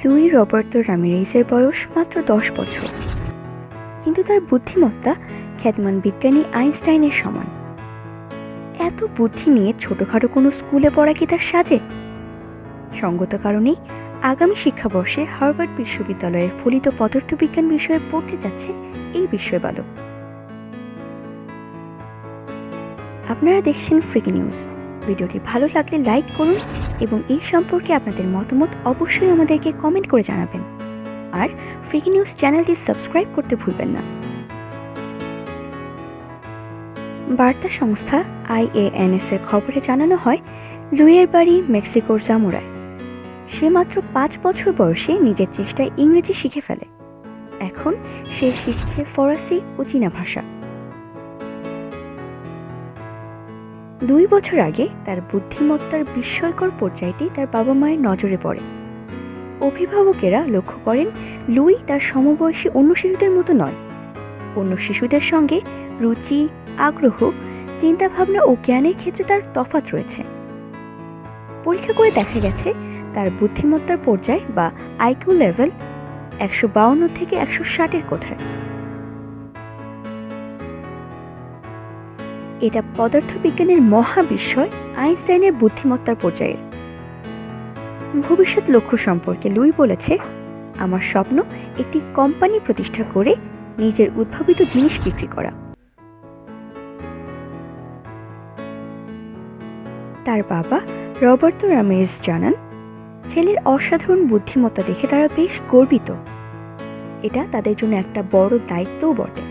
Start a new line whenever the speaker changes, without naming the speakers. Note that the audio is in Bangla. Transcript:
লুই রবার্তো রামিরেজের বয়স মাত্র 10 বছর, কিন্তু তার বুদ্ধিমত্তা খ্যাতিমান বিজ্ঞানী আইনস্টাইনের সমান। এত বুদ্ধি নিয়ে ছোটখাটো কোনো স্কুলে পড়া কি তার সাজে? সঙ্গত কারণেই আগামী শিক্ষাবর্ষে হার্ভার্ড বিশ্ববিদ্যালয়ের ফলিত পদার্থবিজ্ঞান বিষয়ে পড়তে যাচ্ছে এই বিস্ময় বালক। আপনারা দেখছেন ফ্রিকি নিউজ। ভিডিওটি ভালো লাগলে লাইক করুন এবং এই সম্পর্কে আপনাদের মতামত অবশ্যই আমাদেরকে কমেন্ট করে জানাবেন। আর ফ্রিকি নিউজ চ্যানেলটি সাবস্ক্রাইব করতে ভুলবেন না। বার্তা সংস্থা IANS এর খবরে জানানো হয়, লুইয়ের বাড়ি মেক্সিকোর জামোরায়। সে মাত্র 5 বছর বয়সে নিজের চেষ্টায় ইংরেজি শিখে ফেলে। এখন সে শিখছে ফরাসি ও চীনা ভাষা। 2 বছর আগে তার বুদ্ধিমত্তার বিস্ময়কর পর্যায়টি তার বাবা মায়ের নজরে পড়ে। অভিভাবকেরা লক্ষ্য করেন লুই তার সমবয়সী অন্য শিশুদের মতো নয়। অন্য শিশুদের সঙ্গে রুচি, আগ্রহ, চিন্তাভাবনা ও জ্ঞানের ক্ষেত্রে তার তফাৎ রয়েছে। পরীক্ষা করে দেখা গেছে তার বুদ্ধিমত্তার পর্যায় বা আইকিউ লেভেল 152 থেকে 160-এর কোঠায়। এটা পদার্থবিজ্ঞানের মহাবিস্ময় আইনস্টাইনের বুদ্ধিমত্তার পর্যায়ের। ভবিষ্যৎ লক্ষ্য সম্পর্কে লুই বলেছে, আমার স্বপ্ন একটি কোম্পানি প্রতিষ্ঠা করে নিজের উদ্ভাবিত জিনিস বিক্রি করা। তার বাবা রবার্তো রামিরেজ জানান, ছেলের অসাধারণ বুদ্ধিমত্তা দেখে তারা বেশ গর্বিত। এটা তাদের জন্য একটা বড় দায়িত্বও বটে।